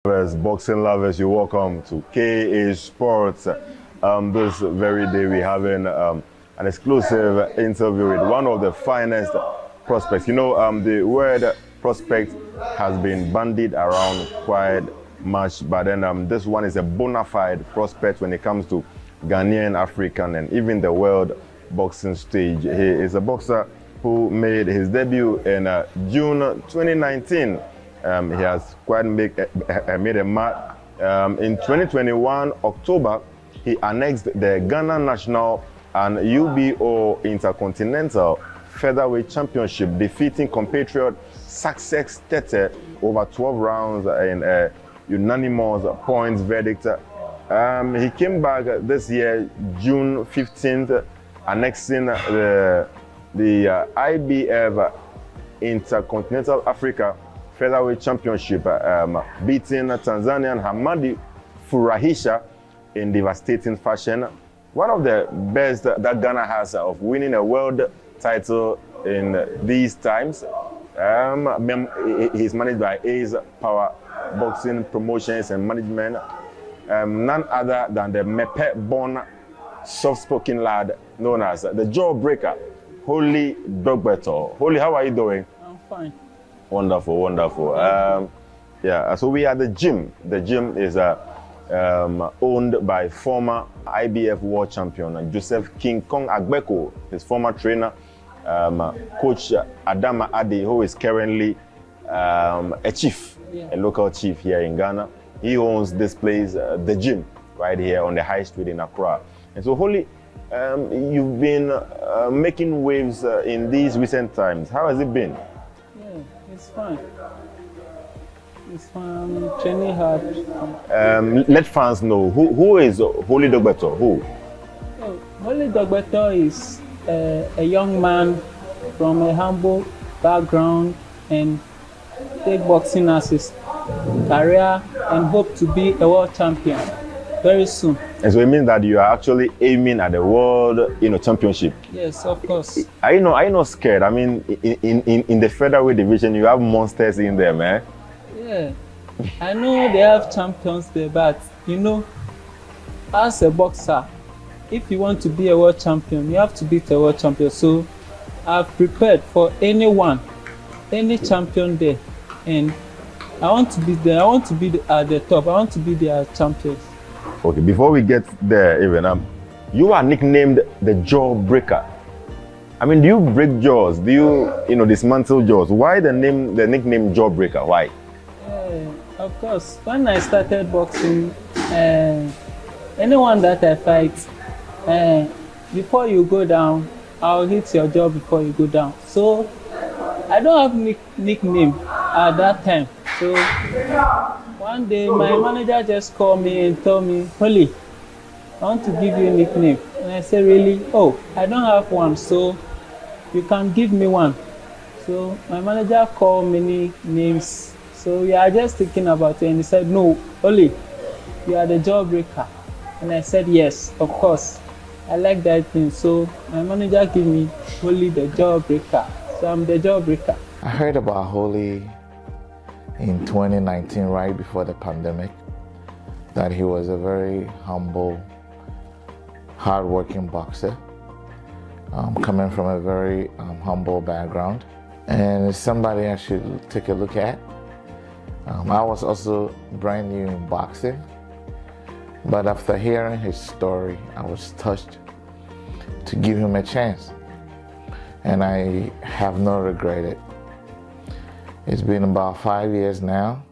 Boxing lovers, you're welcome to KA Sports. This very day we're having an exclusive interview with one of the finest prospects. The word prospect has been bandied around quite much, but then this one is a bona fide prospect when it comes to Ghanaian, African, and even the world boxing stage. He is a boxer who made his debut in June 2019. He has quite made a mark. In 2021, October, he annexed the Ghana National and UBO Intercontinental Featherweight Championship, defeating compatriot Success Tete over 12 rounds in a unanimous points verdict. He came back this year, June 15th, annexing the IBF Intercontinental Africa Featherweight Championship, beating Tanzanian Hamadi Furahisha in devastating fashion. One of the best that Ghana has of winning a world title in these times. He's managed by Ace Power Boxing Promotions and Management. None other than the Mepe-born, soft-spoken lad known as the Jawbreaker, Holy Dorgbetor. Holy, how are you doing? I'm fine. Wonderful, wonderful. So we are at the gym. The gym is owned by former IBF world champion Joseph King Kong Agbeko, his former trainer, Coach Adama Adi, who is currently a chief, a local chief here in Ghana. He owns this place, the gym, right here on the high street in Accra. And so, Holy, you've been making waves in these recent times. How has it been? It's fine. It's fine. I'm training hard. Let fans know who is Holy Dorgbetor. Who? Holy Dorgbetor is a young man from a humble background and take boxing as his career and hope to be a world champion very soon. And so it means that you are actually aiming at the world, championship. Yes, of course. Are you not scared? I mean, in the featherweight division, you have monsters in there, man. Yeah, I know they have champions there, but as a boxer, if you want to be a world champion, you have to beat a world champion. So I've prepared for any champion there, and I want to be there. I want to be at the top. I want to be their champions. Okay, before we get there, even you are nicknamed the Jawbreaker. I mean, do you break jaws? Do you, dismantle jaws? Why the nickname Jawbreaker? Why? Of course, when I started boxing, anyone that I fight, before you go down, I'll hit your jaw before you go down. So I don't have nickname at that time. So one day my manager just called me and told me, Holy, I want to give you a nickname. And I said, really? Oh, I don't have one, so you can give me one. So my manager called many names. So we are just thinking about it, and he said, no, Holy, you are the Jawbreaker. And I said, yes, of course. I like that thing. So my manager gave me Holy the Jawbreaker. So I'm the Jawbreaker. I heard about Holy in 2019, right before the pandemic, that he was a very humble, hardworking boxer, coming from a very humble background, and somebody I should take a look at. I was also brand new in boxing, but after hearing his story, I was touched to give him a chance, and I have not regretted. It's been about 5 years now.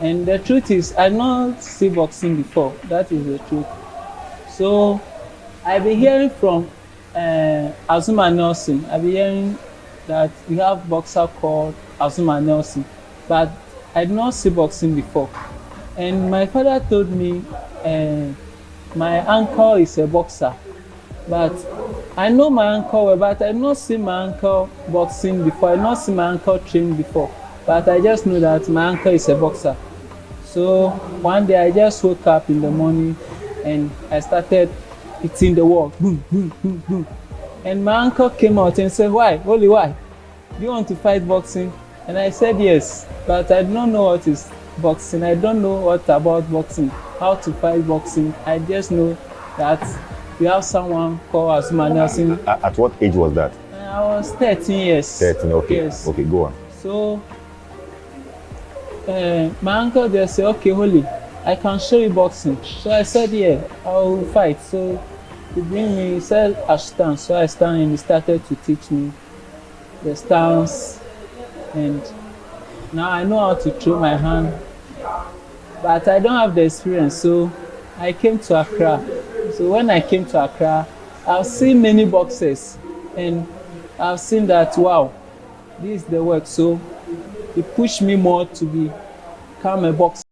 And the truth is, I not see boxing before. That is the truth. So I've been hearing from Azuma Nelson. I've been hearing that we have boxer called Azuma Nelson, but I did not see boxing before. And my father told me my uncle is a boxer, but I know my uncle well, but I not see my uncle boxing before. I not see my uncle train before, but I just know that my uncle is a boxer. So one day I just woke up in the morning and I started hitting the wall, boom, boom, boom, boom. And my uncle came out and said, "Why, Holy, why? Do you want to fight boxing?" And I said yes, but I don't know what is boxing. I don't know what about boxing, how to fight boxing. I just know that we have someone called Azuma Nelson. At what age was that? I was 13 years. 13, okay. Yes. Okay, go on. So my uncle just said, "Okay, Holy, I can show you boxing." So I said, "Yeah, I will fight." So he bring me, he said I stand. So I stand and he started to teach me the stance, and now I know how to throw my hand, but I don't have the experience. So I came to Accra. So when I came to Accra, I've seen many boxers and I've seen that, wow, this is the work. So it pushed me more to become a boxer.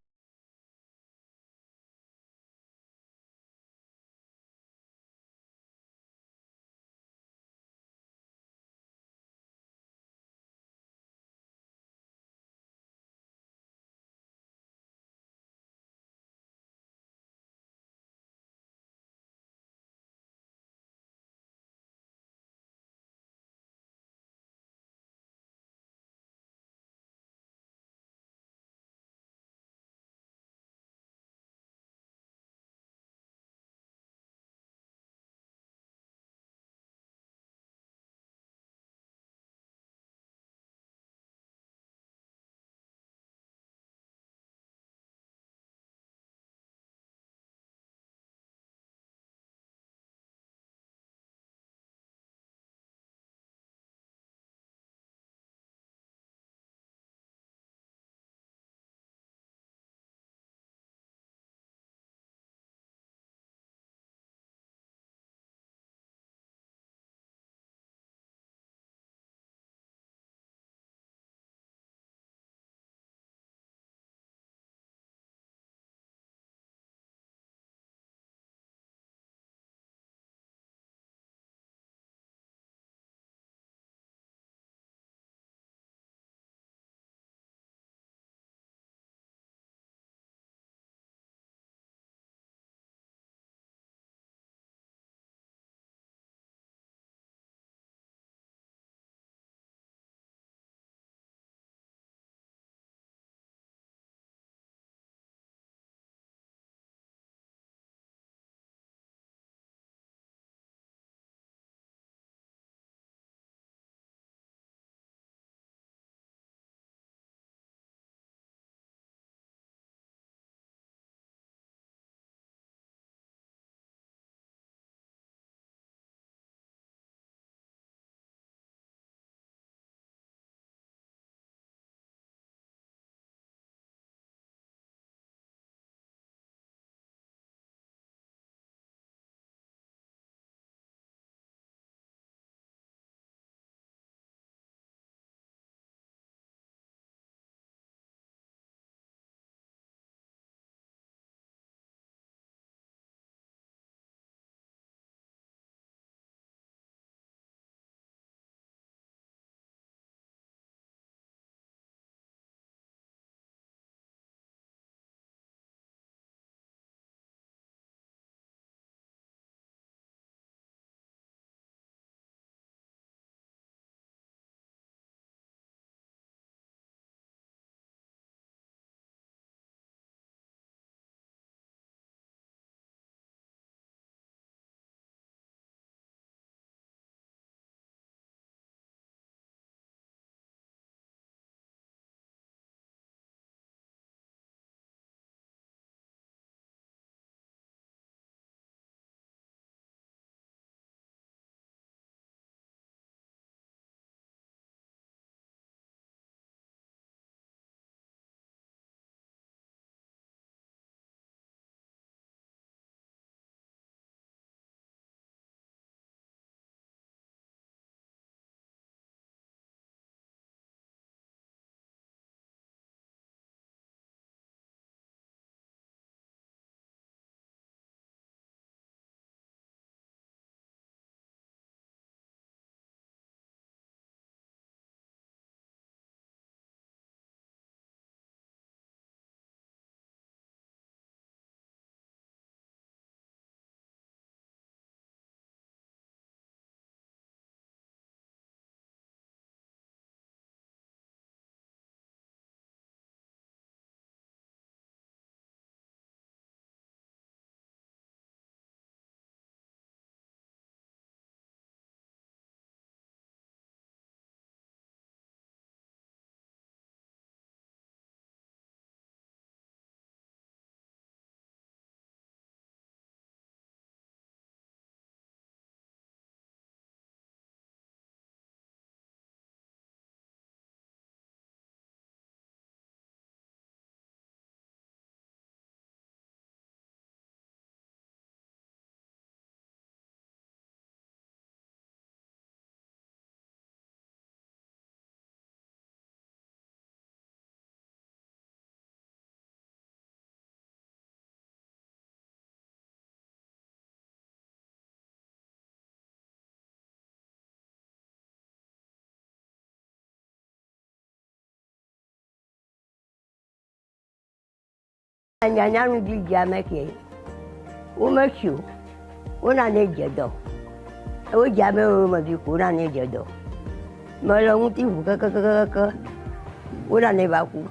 Nyanya bi jamake. Umachu. Una ne jedo. O jame o ma bi ko na ne jedo. Mala muti ka. Una ne ba ku.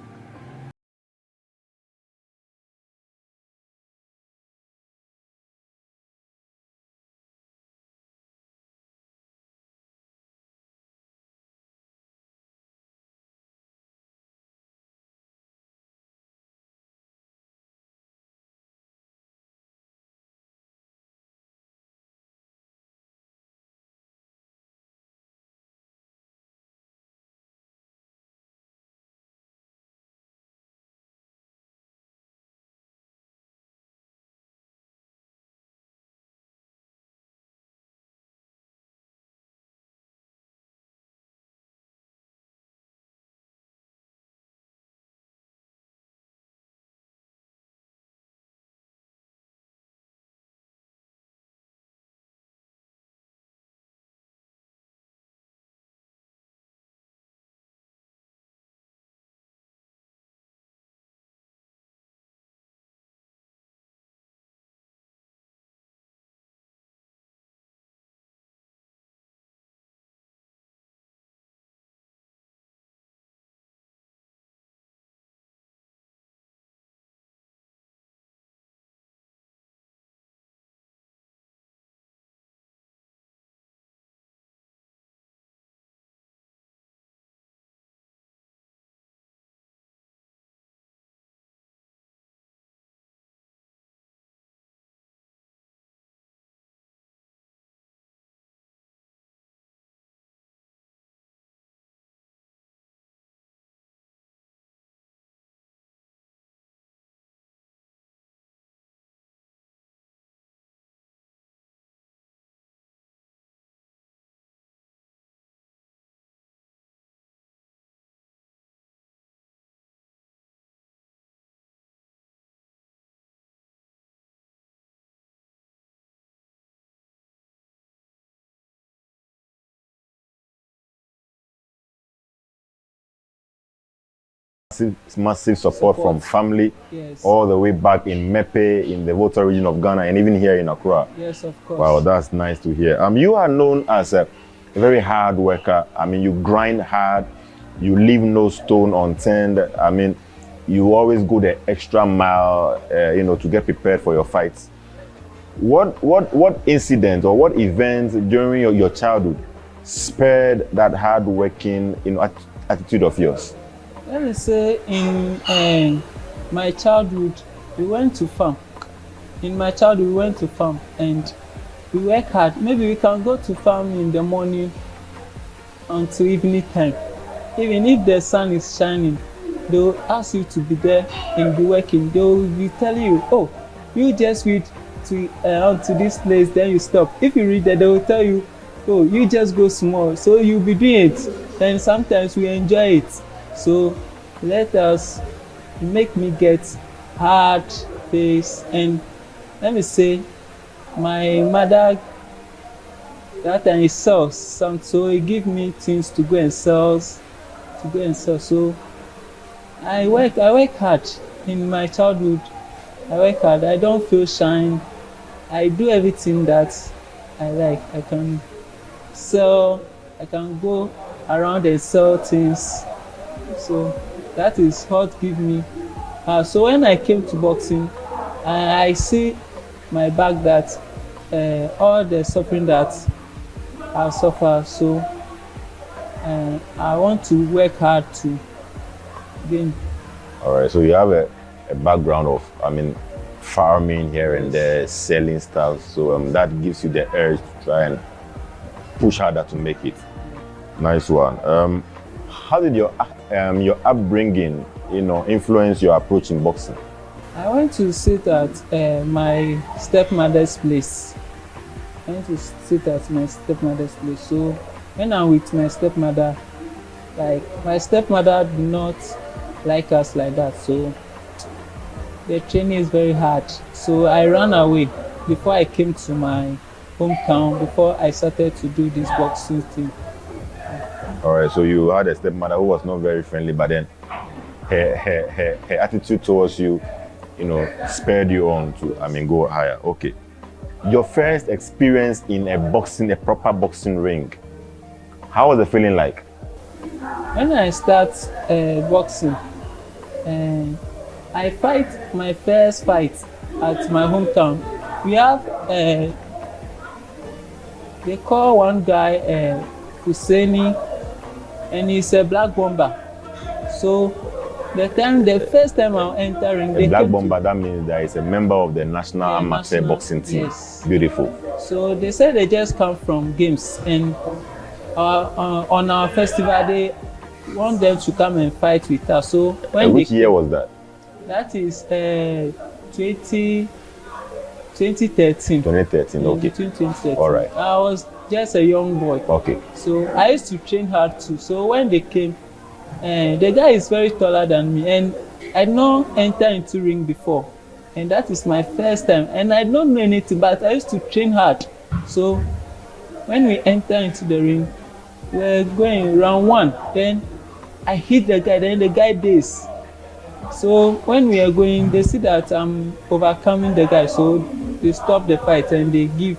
Massive support from family, Yes. all the way back in Mepe, in the Volta region of Ghana, and even here in Accra. Yes, of course. Wow, that's nice to hear. You are known as a very hard worker. I mean, you grind hard, you leave no stone unturned. I mean, you always go the extra mile, to get prepared for your fights. What incident or what events during your childhood spurred that hard working, attitude of yours? Let me say in my childhood, we went to farm. In my childhood, we went to farm and we work hard. Maybe we can go to farm in the morning until evening time. Even if the sun is shining, they will ask you to be there and be working. They will be telling you, oh, you just read to this place, then you stop. If you read that, they will tell you, oh, you just go small. So you'll be doing it. Then sometimes we enjoy it. So let us make me get hard face. And let me say, my mother that time sells some, so he give me things to go and sell. So I work hard in my childhood. I work hard. I don't feel shy. I do everything that I like. I can sell. I can go around and sell things. So that is what give me. So when I came to boxing, I see my back that all the suffering that I suffer. So I want to work hard to gain. All right. So you have a background of, farming here and there, selling stuff. So that gives you the urge to try and push harder to make it. Nice one. How did your upbringing, influence your approach in boxing? I went to sit at my stepmother's place. So when I'm with my stepmother, like my stepmother do not like us like that. So the training is very hard. So I ran away before I came to my hometown, before I started to do this boxing thing. All right, so you had a stepmother who was not very friendly, but then her attitude towards you, spurred you on to, go higher. Okay. Your first experience in a proper boxing ring. How was the feeling like? When I start boxing, I fight my first fight at my hometown. We have they call one guy Husseini, and he's a black bomber. So the first time I'm entering, A black bomber, that means that is a member of the national amateur boxing team. Yes. Beautiful. So they said they just come from games, and on our festival they want them to come and fight with us. So when which year was that? That is 2013. 2013, okay. Between 2013. All right. I was just a young boy. Okay. So I used to train hard too. So when they came, the guy is very taller than me, and I not enter into ring before, and that is my first time, and I don't know anything, but I used to train hard. So when we enter into the ring, we're going round one, then I hit the guy, then the guy dazed. So when we are going, they see that I'm overcoming the guy, so they stop the fight and they give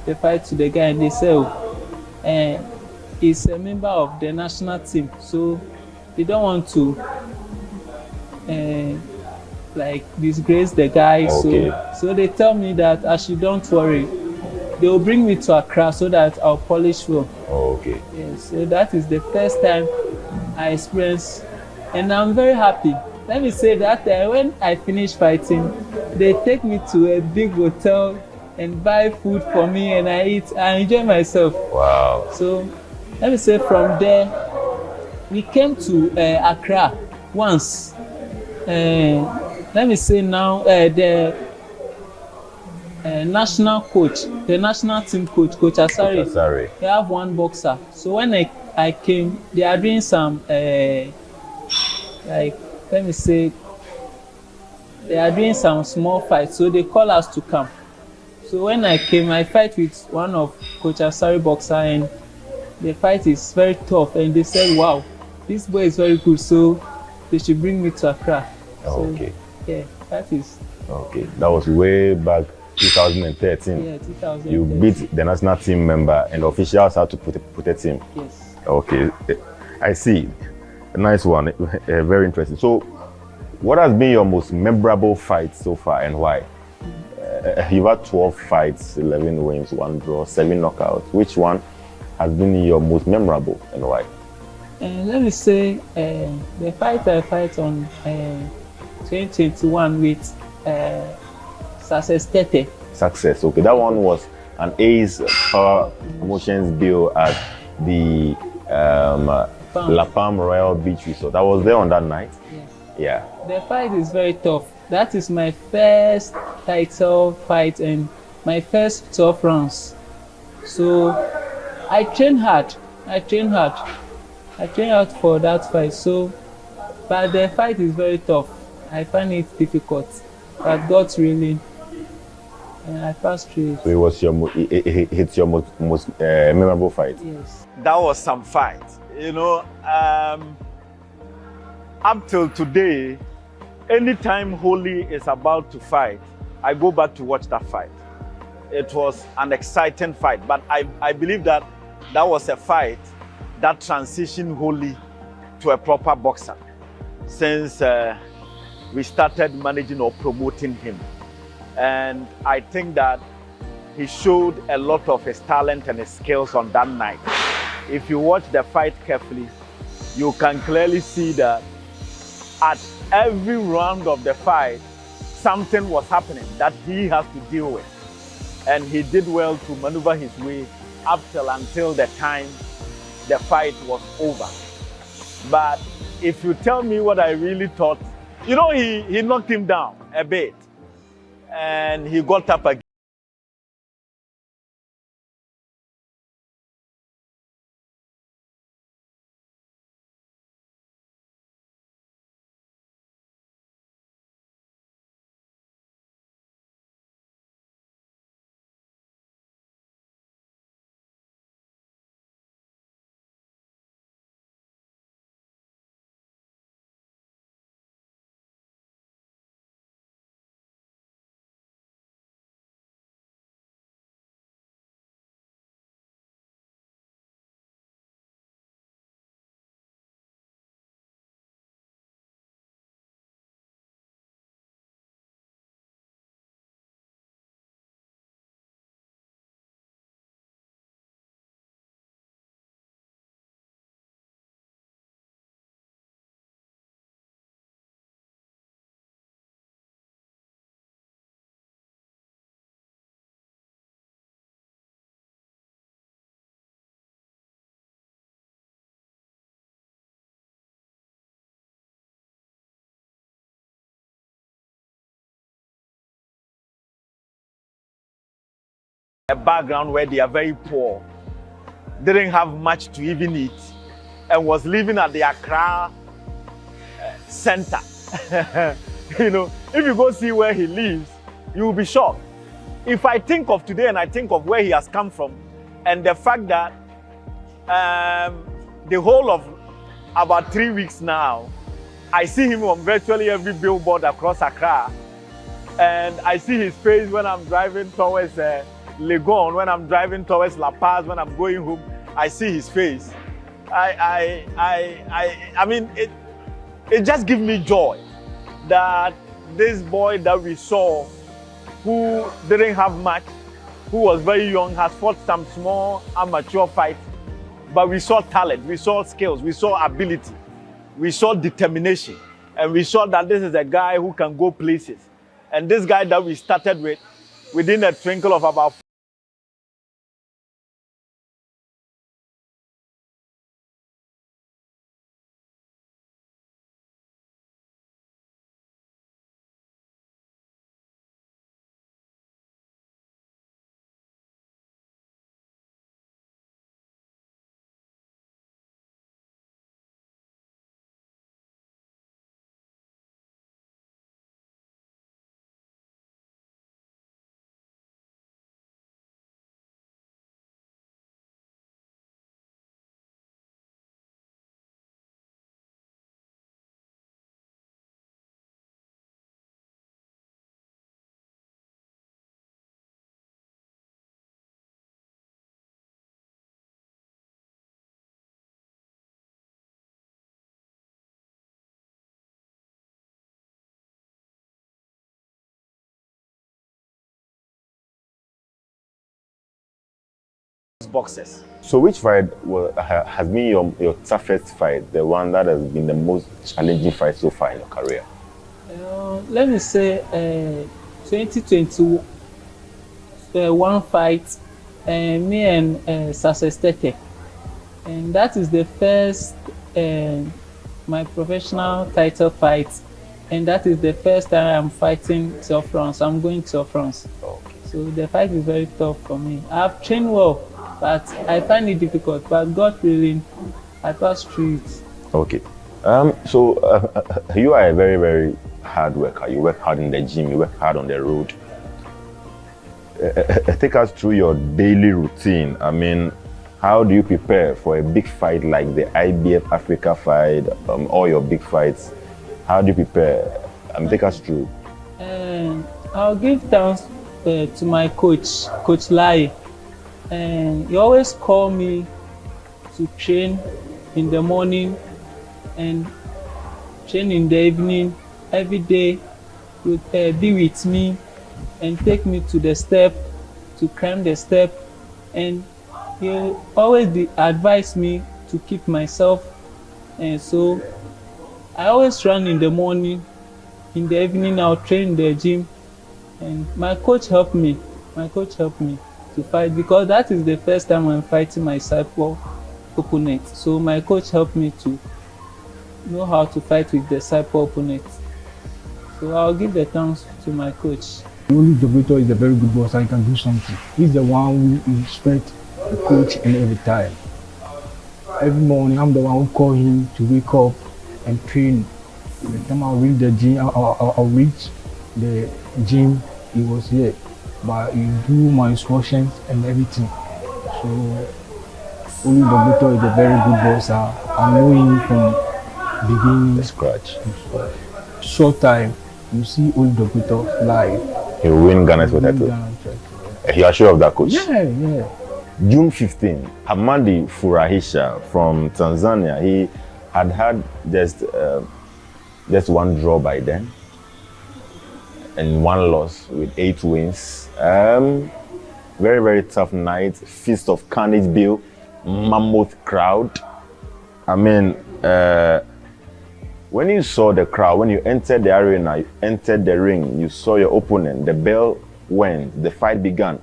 the fight to the guy, and they say, he's a member of the national team, so they don't want to disgrace the guy. Okay. So they tell me that I should don't worry, they will bring me to Accra so that I'll polish well. Okay. Yes, so that is the first time I experienced, and I'm very happy. Let me say that when I finish fighting, they take me to a big hotel and buy food for me, and I eat. I enjoy myself. Wow. So let me say from there, we came to Accra once. Let me say now the national coach, the national team coach, Coach Asare. They have one boxer. So when I came, they are doing some let me say, they are doing some small fights, so they call us to come. So when I came, I fight with one of Coach Asare boxer, and the fight is very tough, and they said, wow, this boy is very good, so they should bring me to Accra. Okay. So, yeah, that is. Okay, that was way back 2013. Yeah, 2013. You beat the national team member, and the officials had to protect him. Yes. Okay, I see. A nice one, very interesting. So, what has been your most memorable fight so far, and why? You've had 12 fights, 11 wins, 1 draw, 7 knockouts. Which one has been your most memorable, and why? Let me say, the fight I fight on 2021 with Success Tete. Success, okay. That one was an Ace Power Promotions bill at the La Palm Royal Beach Resort. I was there on that night. Yeah. The fight is very tough. That is my first title fight and my first 12 rounds. So I train hard. I train hard for that fight. So, but the fight is very tough. I find it difficult. But God's willing, and I passed through it. So it was it's your most memorable fight. Yes. That was some fight. Up till today, anytime Holy is about to fight, I go back to watch that fight. It was an exciting fight, but I believe that was a fight that transitioned Holy to a proper boxer since we started managing or promoting him. And I think that he showed a lot of his talent and his skills on that night. If you watch the fight carefully, you can clearly see that at every round of the fight, something was happening that he has to deal with. And he did well to maneuver his way up until the time the fight was over. But if you tell me what I really thought, he knocked him down a bit and he got up again. a background where they are very poor, didn't have much to even eat, and was living at the Accra center. You know, if you go see where he lives, you will be shocked. If I think of today and I think of where he has come from, and the fact that the whole of about 3 weeks now, I see him on virtually every billboard across Accra, and I see his face when I'm driving towards Legon, when I'm driving towards La Paz, when I'm going home, I see his face. I mean, it just gives me joy that this boy that we saw, who didn't have much, who was very young, has fought some small amateur fights, but we saw talent, we saw skills, we saw ability, we saw determination, and we saw that this is a guy who can go places. And this guy that we started with, within a twinkle of about boxers. So which fight has been your toughest fight, the one that has been the most challenging fight so far in your career? Let me say 2021 one fight, me and Success Tete, and that is the first my professional title fight, and that is the first time I'm fighting Tour France. I'm going to France. Okay. So the fight is very tough for me. I've trained well, but I find it difficult. But God willing, I pass through it. Okay. So you are a very, very hard worker. You work hard in the gym. You work hard on the road. Take us through your daily routine. I mean, how do you prepare for a big fight like the IBF Africa fight, all your big fights? How do you prepare? Take us through. I'll give thanks to my coach, Coach Lai. He always call me to train in the morning and train in the evening. Every day, he would be with me and take me to the step, to climb the step, and he always advise me to keep myself. And so I always run in the morning. In the evening, I'll train in the gym, and my coach helped me. My coach helped me to fight, because that is the first time I'm fighting my southpaw opponent. So my coach helped me to know how to fight with the southpaw opponent. So I'll give the thanks to my coach. Dorgbetor is a very good boss and can do something. He's the one who respects the coach and every time. Every morning, I'm the one who call him to wake up and train. By the time I'll reach the gym, I'll reach the gym, he was here. But he do my instructions and everything. So Dorgbetor is a very good boss. I know him from beginning. The scratch. Short time, you see Dorgbetor live. He will win Ghana's title. You are sure of that, coach? Yeah. June 15, Hamadi Furahisha from Tanzania, he had just one draw by then and one loss with 8 wins. Very, very tough night. Feast of Carnage Bill, mammoth crowd. I mean, when you saw the crowd, when you entered the arena, you entered the ring, you saw your opponent, the bell went, the fight began.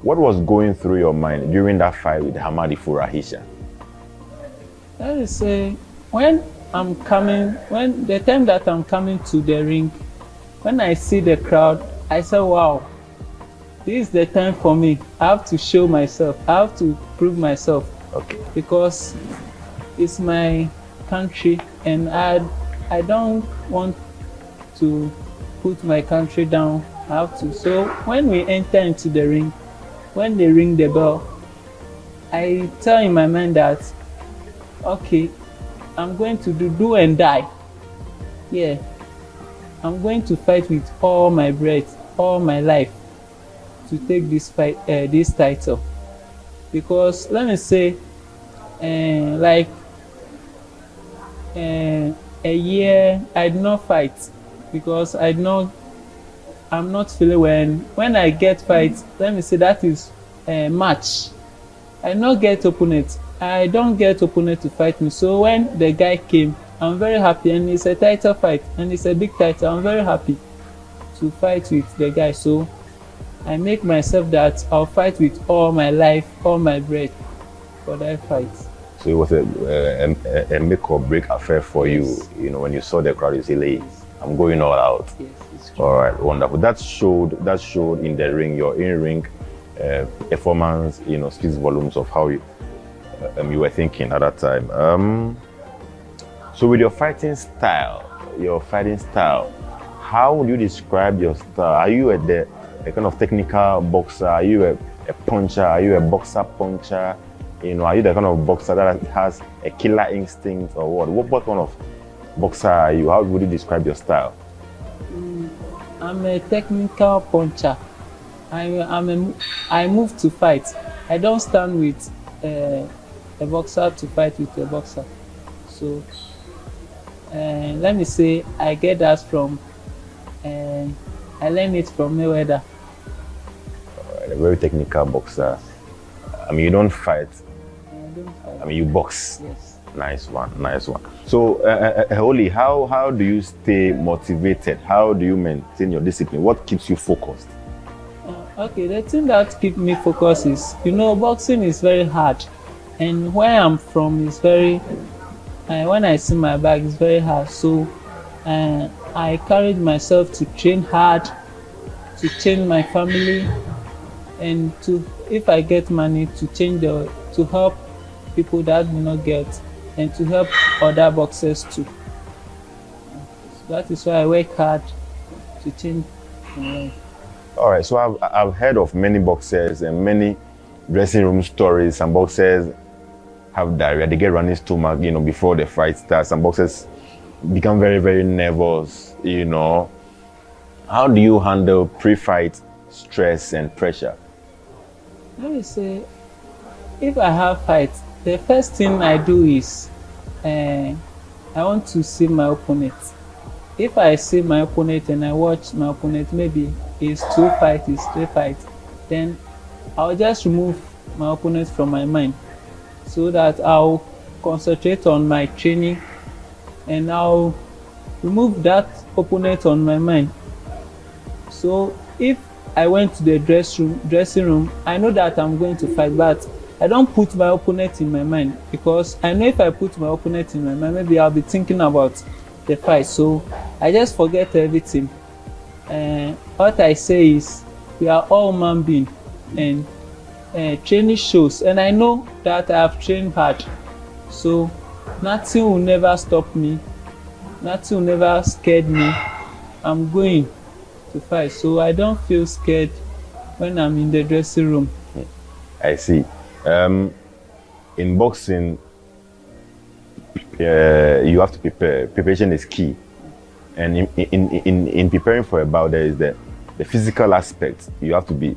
What was going through your mind during that fight with Hamadi Furahisha? Let me say, when the time that I'm coming to the ring, when I see the crowd, I say, wow, this is the time for me. I have to show myself. I have to prove myself. Okay. Because it's my country, and I don't want to put my country down. I have to. So when we enter into the ring, when they ring the bell, I tell in my mind that, okay, I'm going to do and die. Yeah, I'm going to fight with all my breath, all my life, to take this fight, this title. Because let me say, like a year I did not fight because I'm not feeling when I get fight. Let me say that is a match. I not get opponent. I don't get opponent to fight me. So when the guy came, I'm very happy, and it's a title fight, and it's a big title. I'm very happy to fight with the guy. So I make myself that I'll fight with all my life, all my breath for that fight. So it was a make or break affair for Yes. you. You know, when you saw the crowd, you say, "Hey, I'm going all out." Yes, it's true. All right, wonderful. That showed in the ring. Your in-ring performance, you know, speaks volumes of how you were thinking at that time. So with your fighting style, how would you describe your style? Are you a kind of technical boxer? Are you a puncher? Are you a boxer puncher? You know, are you the kind of boxer that has a killer instinct, or what? What kind of boxer are you? How would you describe your style? I'm a technical puncher. I move to fight. I don't stand with a boxer to fight with a boxer. So let me say I get that from I learned it from Mayweather. A very technical boxer. I mean, you don't fight. I don't fight. I mean, you box. Yes. Nice one. So, Holly, how do you stay motivated? How do you maintain your discipline? What keeps you focused? Okay, the thing that keeps me focused is, boxing is very hard, and where I'm from is very. When I see my bag, it's very hard. So, I carried myself to train hard, to change my family, and if I get money, to help people that do not get, and to help other boxers too. So that is why I work hard to change my life. All right. So I've heard of many boxers and many dressing room stories. Some boxers have diarrhea. They get running stomach, before the fight starts. Some boxers become very, very nervous. How do you handle pre-fight stress and pressure? Let me say, if I have fight, the first thing I do is I want to see my opponent. If I see my opponent and I watch my opponent, maybe it's 2 fights, it's 3 fights, then I'll just remove my opponent from my mind, so that I'll concentrate on my training, and I'll remove that opponent on my mind. So if I went to the dressing room, I know that I'm going to fight, but I don't put my opponent in my mind, because I know if I put my opponent in my mind, maybe I'll be thinking about the fight. So I just forget everything. What I say is, we are all human beings, and training shows, and I know that I have trained hard. So nothing will never stop me, nothing will never scare me. I'm going to fight, so I don't feel scared when I'm in the dressing room. I see. In boxing, you have to prepare. Preparation is key, and in preparing for a bout, there is the physical aspect. You have to be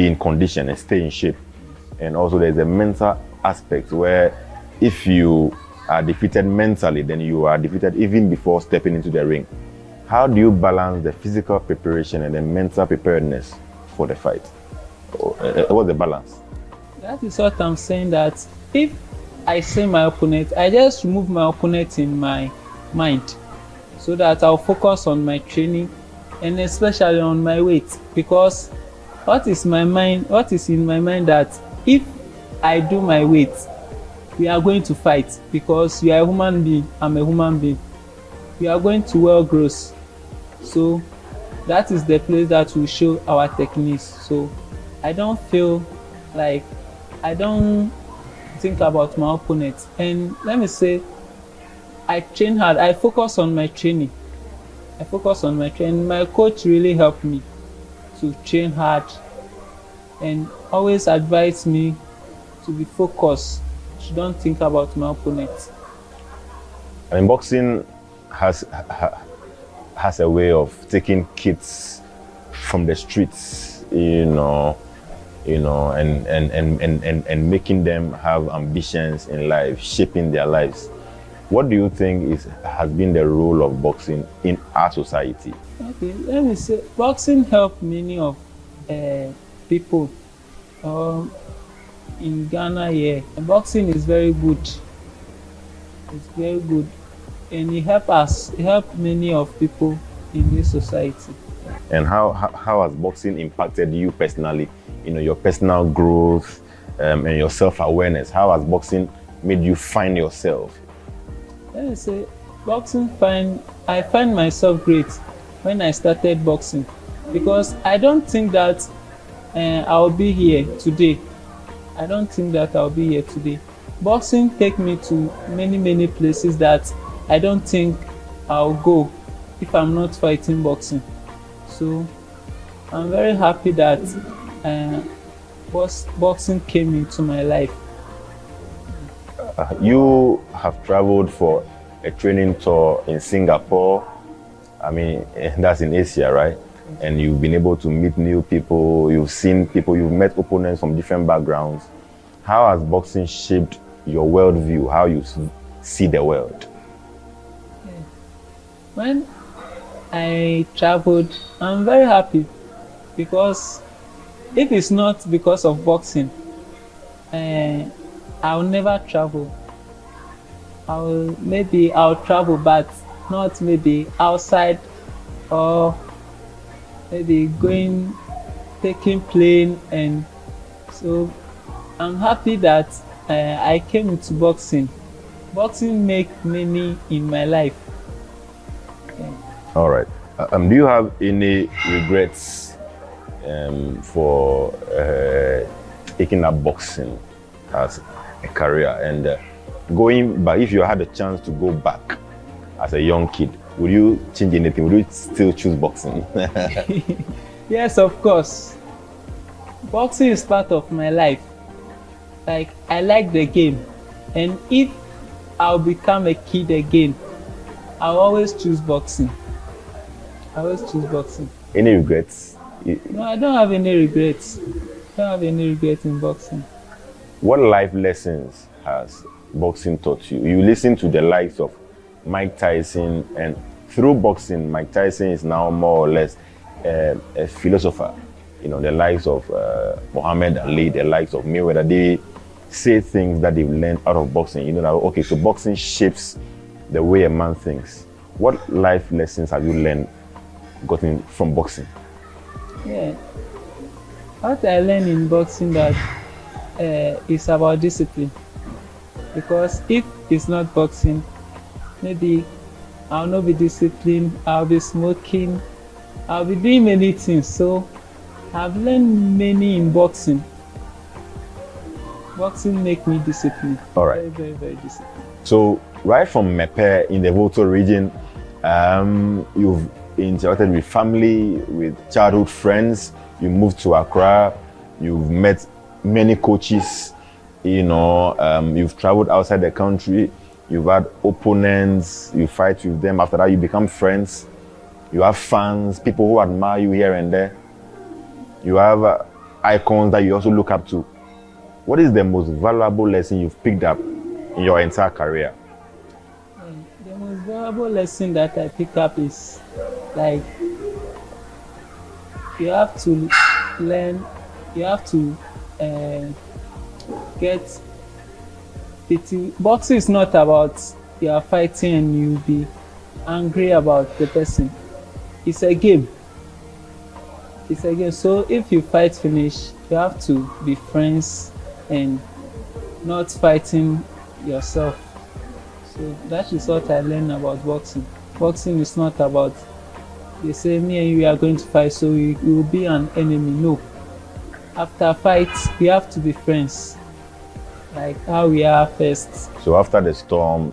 in condition and stay in shape, and also there's a mental aspect where if you are defeated mentally, then you are defeated even before stepping into the ring. How do you balance the physical preparation and the mental preparedness for the fight? What's the balance? That is what I'm saying, that if I see my opponent, I just remove my opponent in my mind, so that I'll focus on my training, and especially on my weight. Because what is in my mind, that if I do my weight, we are going to fight, because you are a human being, I'm a human being. We are going to well gross. So that is the place that we show our techniques. So I don't feel like, I don't think about my opponent. And let me say, I train hard. I focus on my training. My coach really helped me to train hard and always advise me to be focused, to don't think about my opponent. I mean, boxing has a way of taking kids from the streets, and making them have ambitions in life, shaping their lives. What do you think has been the role of boxing in our society? Okay, let me say, boxing helped many of people in Ghana here. Boxing is very good. It's very good, and it helped many of people in this society. And how has boxing impacted you personally? Your personal growth and your self-awareness. How has boxing made you find yourself? Let me say, I find myself great when I started boxing, because I don't think that I'll be here today. Boxing take me to many places that I don't think I'll go if I'm not fighting boxing. So I'm very happy that boxing came into my life. You have traveled for a training tour in Singapore. I mean, that's in Asia, right? And you've been able to meet new people, you've seen people, you've met opponents from different backgrounds. How has boxing shaped your worldview, how you see the world? When I traveled, I'm very happy, because if it's not because of boxing, I'll never travel. I'll travel, but not maybe outside, or maybe taking plane. And so I'm happy that I came into boxing. Boxing make many in my life. All right. Do you have any regrets for taking up boxing as a career? And going back, if you had a chance to go back as a young kid, would you change anything? Would you still choose boxing? Yes, of course. Boxing is part of my life. Like, I like the game, and if I'll become a kid again, I'll always choose boxing. Any regrets? No, I don't have any regrets. In boxing. What life lessons has boxing taught you? You listen to the likes of Mike Tyson, and through boxing, Mike Tyson is now more or less a philosopher. The likes of Muhammad Ali, the likes of Mayweather, they say things that they've learned out of boxing. Okay, so boxing shapes the way a man thinks. What life lessons have you gotten from boxing? Yeah, what I learned in boxing that is about discipline. Because if it's not boxing, maybe I'll not be disciplined, I'll be smoking, I'll be doing many things. So I've learned many in boxing. Boxing make me disciplined. All right. Very, very disciplined. So right from Mepe in the Voto region, you've interacted with family, with childhood friends. You moved to Accra. You've met many coaches. You've traveled outside the country. You've had opponents. You fight with them. After that, you become friends. You have fans, people who admire you here and there. You have icons that you also look up to. What is the most valuable lesson you've picked up in your entire career? The most valuable lesson that I pick up is, like, you have to learn, you have to get pity. Boxing is not about you are fighting and you be angry about the person. It's a game. So if you fight finish, you have to be friends and not fighting yourself. So that is what I learned about boxing. Boxing is not about they say me and you are going to fight, so we will be an enemy. No. After fight, we have to be friends, like how we are first. So after the storm,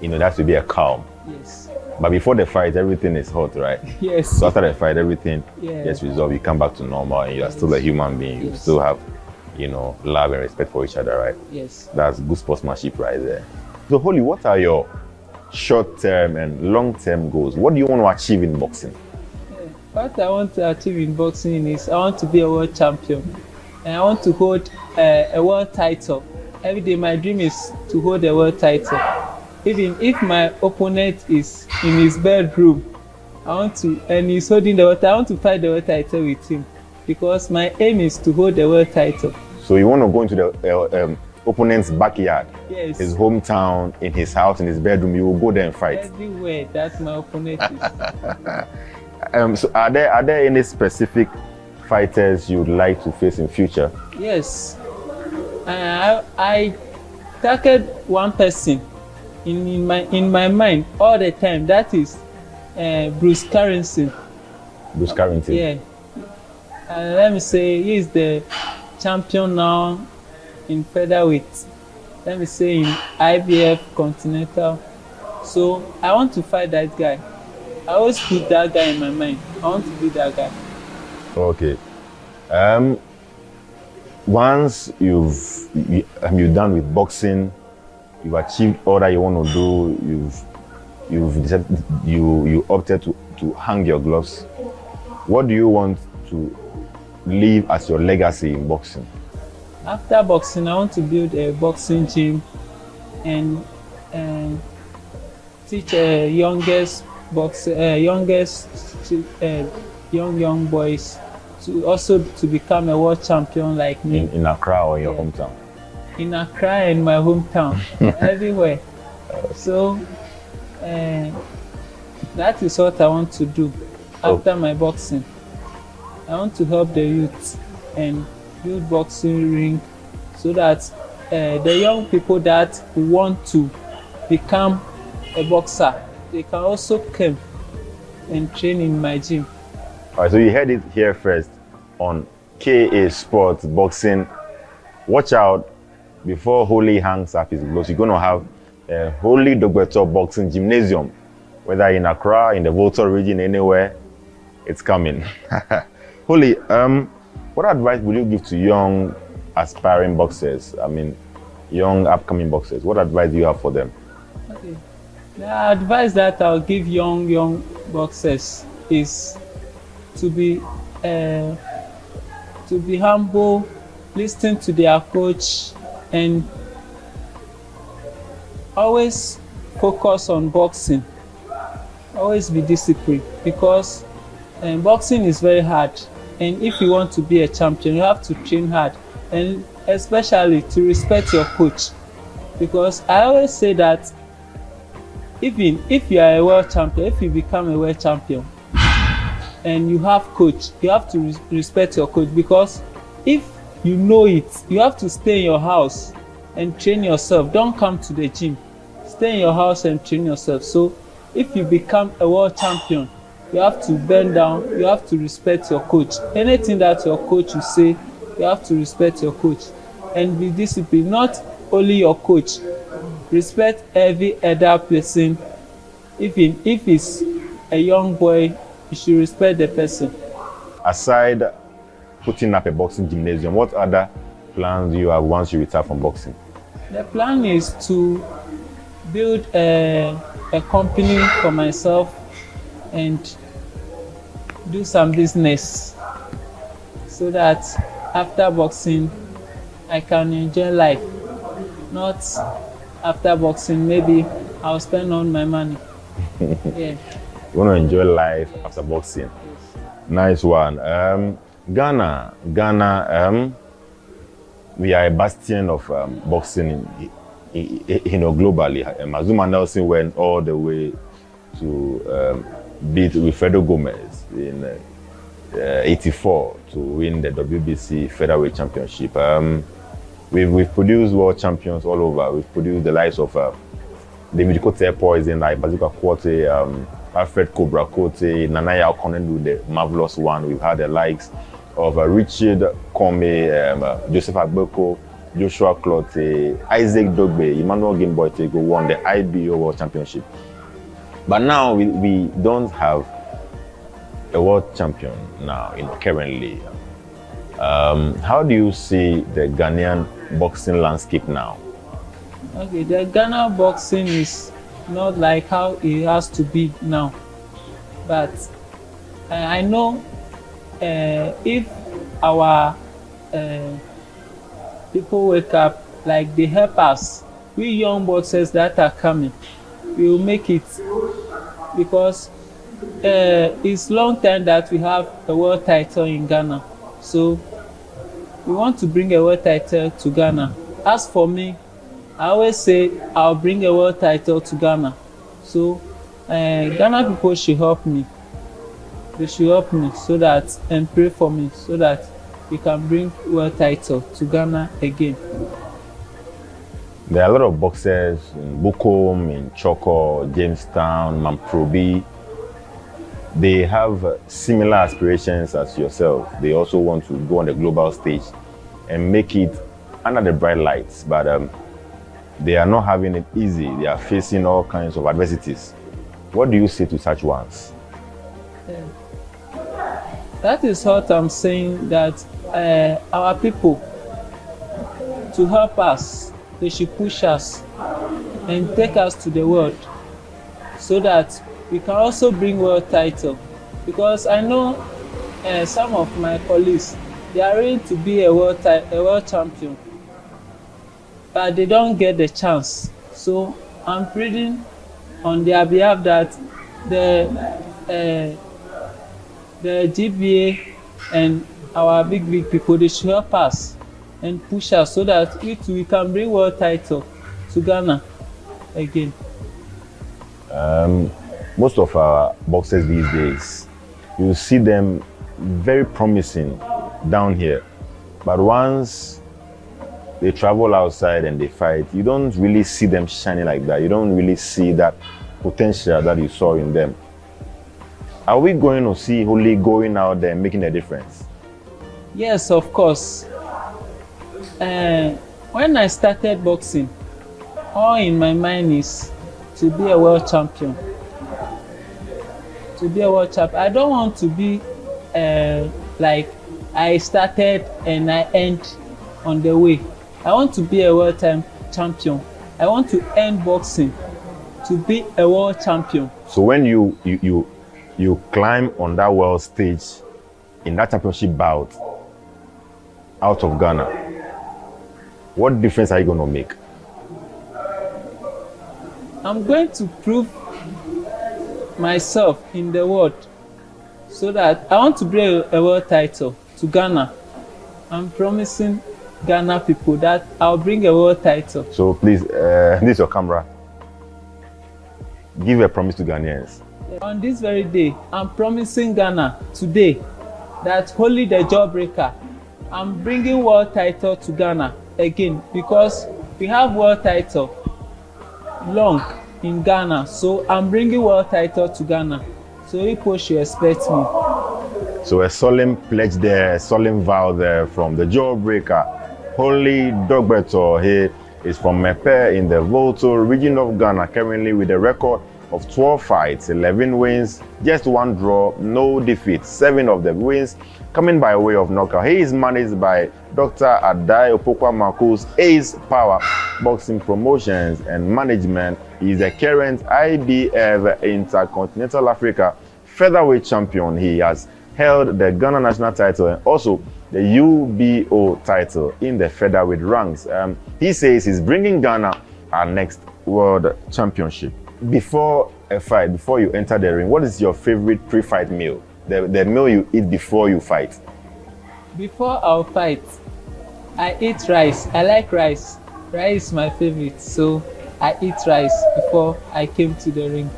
there has to be a calm. Yes. But before the fight, everything is hot, right? Yes. So after the fight, everything Yeah. gets resolved. You come back to normal, and you are still a human being. You Yes. still have, love and respect for each other, right? Yes. That's good sportsmanship right there. So, Holly, what are your short-term and long-term goals? What do you want to achieve in boxing? What I want to achieve in boxing is I want to be a world champion, and I want to hold a world title. Every day my dream is to hold a world title. Even if my opponent is in his bedroom, and he's holding the world, I want to fight the world title with him, because my aim is to hold the world title. So you want to go into the opponent's backyard, Yes. his hometown, in his house, in his bedroom. You will go there and fight. Everywhere that my opponent is. So are there any specific fighters you would like to face in future? Yes. I target one person in my mind all the time. That is Bruce Carrington. Bruce Carrington. Yeah. Let me say he is the champion now in featherweight. Let me say in IBF Continental. So I want to fight that guy. I always put that guy in my mind. I want to be that guy. Okay. Once you're done with boxing, you've achieved all that you want to do. You've decided, you opted to hang your gloves. What do you want to leave as your legacy in boxing? After boxing, I want to build a boxing gym and teach youngest young boys to become a world champion like me. In Accra or your hometown? In Accra and my hometown, everywhere. So that is what I want to do after my boxing. I want to help the youth and build boxing ring so that the young people that want to become a boxer, they can also come and train in my gym. All right, so you heard it here first on KA Sports Boxing. Watch out before Holy hangs up his gloves. You're going to have a Holy Dorgbetor Boxing Gymnasium, whether in Accra, in the Volta region, anywhere, it's coming. Holy, what advice would you give to young aspiring boxers? I mean, young upcoming boxers. What advice do you have for them? Okay. The advice that I'll give young boxers is to be humble, listen to their coach, and always focus on boxing. Always be disciplined, because boxing is very hard, and if you want to be a champion, you have to train hard, and especially to respect your coach, because I always say that even if you are a world champion, if you become a world champion and you have coach, you have to respect your coach, because if you know it, you have to stay in your house and train yourself. Don't come to the gym. Stay in your house and train yourself. So if you become a world champion, you have to bend down, you have to respect your coach. Anything that your coach will say, you have to respect your coach and be disciplined. Not only your coach, respect every other person. Even if it's a young boy, you should respect the person. Aside putting up a boxing gymnasium, what other plans do you have once you retire from boxing? The plan is to build a company for myself and do some business, so that after boxing I can enjoy life. Not after boxing, maybe I'll spend all my money. Yeah. You want to enjoy life after boxing. Nice one. Ghana, we are a bastion of boxing globally. Azuma Nelson went all the way to beat Wilfredo Gomez in '84 to win the WBC Featherweight Championship. We've produced world champions all over. We've produced the likes of David Kote Poison, like Bazooka Quarte, Alfred Cobra Kote, Nanaya Okonendu, the marvelous one. We've had the likes of Richard Comey, Joseph Agbeko, Joshua Clotte, Isaac Dogbe, Emmanuel Gimboy who won the IBO World Championship. But now we don't have a world champion now, currently. How do you see the Ghanaian boxing landscape now? Okay, the Ghana boxing is not like how it has to be now. But I know if our people wake up, like they help us, we young boxers that are coming, we will make it, because it's long time that we have a world title in Ghana. So we want to bring a world title to Ghana. As for me, I always say I'll bring a world title to Ghana. So Ghana people should help me. They should help me so that, and pray for me so that we can bring world title to Ghana again. There are a lot of boxers in Bukom, in Choko, Jamestown, Mamprobi. They have similar aspirations as yourself. They also want to go on the global stage and make it under the bright lights, but they are not having it easy. They are facing all kinds of adversities. What do you say to such ones? That is what I'm saying, that our people, to help us, they should push us and take us to the world so that we can also bring world title. Because I know some of my colleagues, they are ready to be a world champion, but they don't get the chance. So I'm pleading on their behalf that the GBA and our big people, they should help us and push us so that we can bring world title to Ghana again. Most of our boxers these days, you see them very promising down here, but once they travel outside and they fight, you don't really see them shining like that. You don't really see that potential that you saw in them. Are we going to see Holy going out there and making a difference? Yes, of course. When I started boxing, all in my mind is to be a world champion. To be a world champion. I don't want to be like I started and I end on the way. I want to be a world champion. I want to end boxing to be a world champion. So when you climb on that world stage in that championship bout out of Ghana, what difference are you going to make? I'm going to prove myself in the world so that I want to bring a world title to Ghana. I'm promising Ghana people that I'll bring a world title. So please, this is your camera. Give a promise to Ghanaians. On this very day, I'm promising Ghana today that Holy the Jawbreaker, I'm bringing world title to Ghana again, because we have world title long in Ghana. So I'm bringing world title to Ghana. So people should expect me. So a solemn pledge there, a solemn vow there from the Jawbreaker, Holy Dorgbetor. He is from Mepe in the Volto region of Ghana, currently with a record of 12 fights, 11 wins, just 1 draw, no defeats. 7 of the wins coming by way of knockout. He is managed by Dr. Adai Opokwa Maku's Ace Power Boxing Promotions and Management. He is the current IBF Intercontinental Africa featherweight champion. He has held the Ghana national title and also the UBO title in the featherweight ranks. He says he's bringing Ghana our next world championship. Before a fight, before you enter the ring, what is your favorite pre-fight meal? The meal you eat before you fight? Before I'll fight, I eat rice. I like rice. Rice is my favorite, so I eat rice before I came to the ring.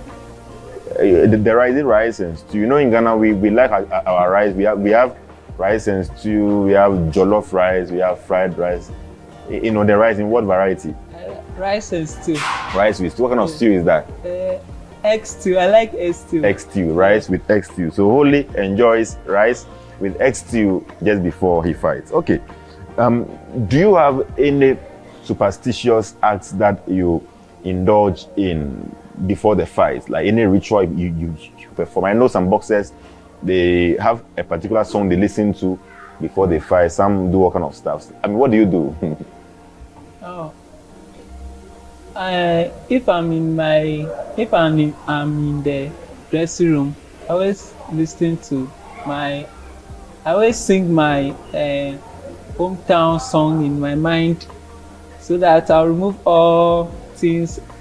The rice is rice and stew. You know, in Ghana we like our rice. We have rice and stew. We have jollof rice. We have fried rice. You know, the rice in what variety? Rice and stew. Rice with stew. What kind of stew is that? Egg stew. I like egg stew. Egg stew, rice with egg stew. So Holy enjoys rice with egg stew just before he fights. Okay. Do you have any superstitious acts that you indulge in before the fight? Like any ritual you perform? I know some boxers, they have a particular song they listen to before they fight. Some do all kind of stuff. I mean, what do you do? Oh. If I'm in the dressing room, I always listen to I always sing my hometown song in my mind, so that I'll remove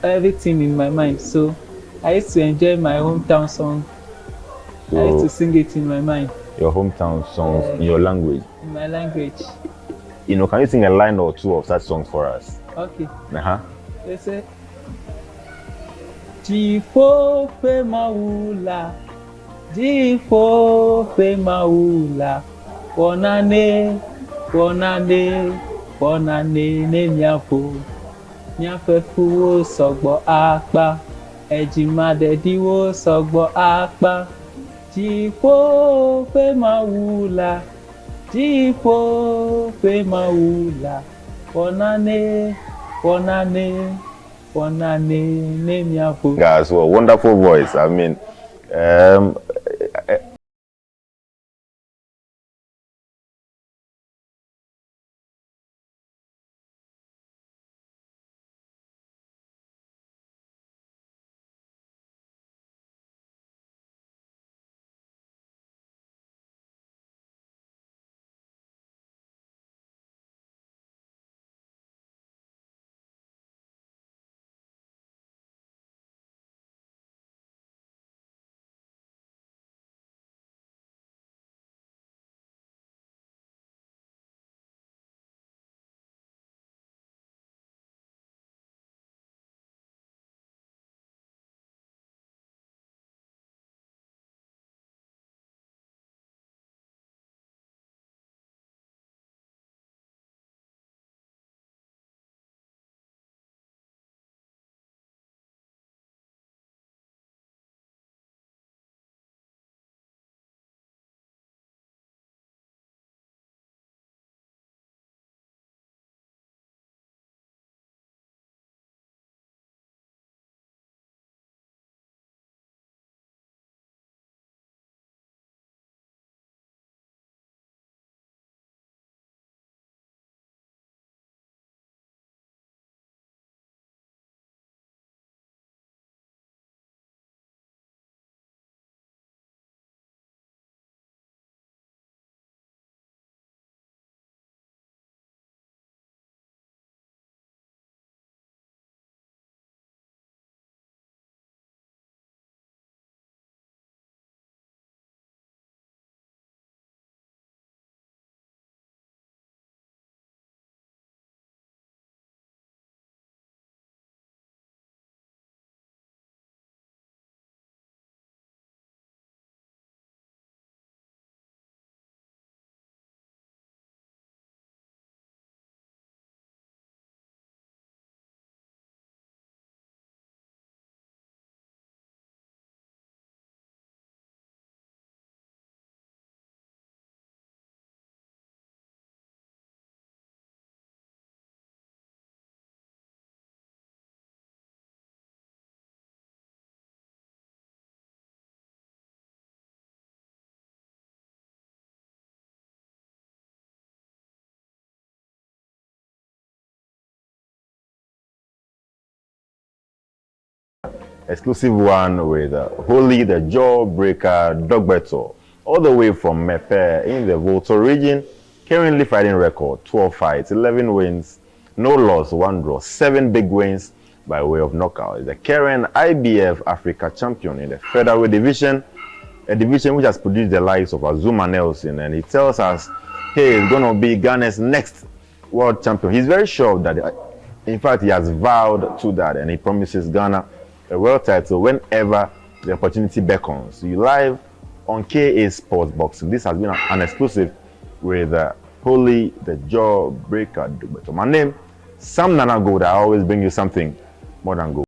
everything in my mind. So I used to enjoy my hometown song. So I used to sing it in my mind. Your hometown songs in your language. In my language. You know, can you sing a line or two of such songs for us? Okay. They say, Jifo fe maula, Jifo fe maula, Bonane, Bonane, Bonane ne miafo, Miafe fuwo sogbo akpa, Ejimade diwo sogbo akpa, Jifo fe maula, Jifo fe maula, Bonane, Bonane, Bonane, name yafu. Guys, well, wonderful voice. I mean, exclusive one with Holy the Jawbreaker Dorgbetor, all the way from Mepe in the Volta region, currently fighting record 12 fights, 11 wins, no loss, 1 draw, 7 big wins by way of knockout. He's the current IBF Africa champion in the featherweight division, a division which has produced the likes of Azuma Nelson, and he tells us, hey, he's going to be Ghana's next world champion. He's very sure of that. In fact, he has vowed to that, and he promises Ghana a world title whenever the opportunity beckons. You live on KA Sports Boxing. This has been an exclusive with Holy the Jawbreaker Dorgbetor. My name, Sam Nana Gold. I always bring you something more than gold.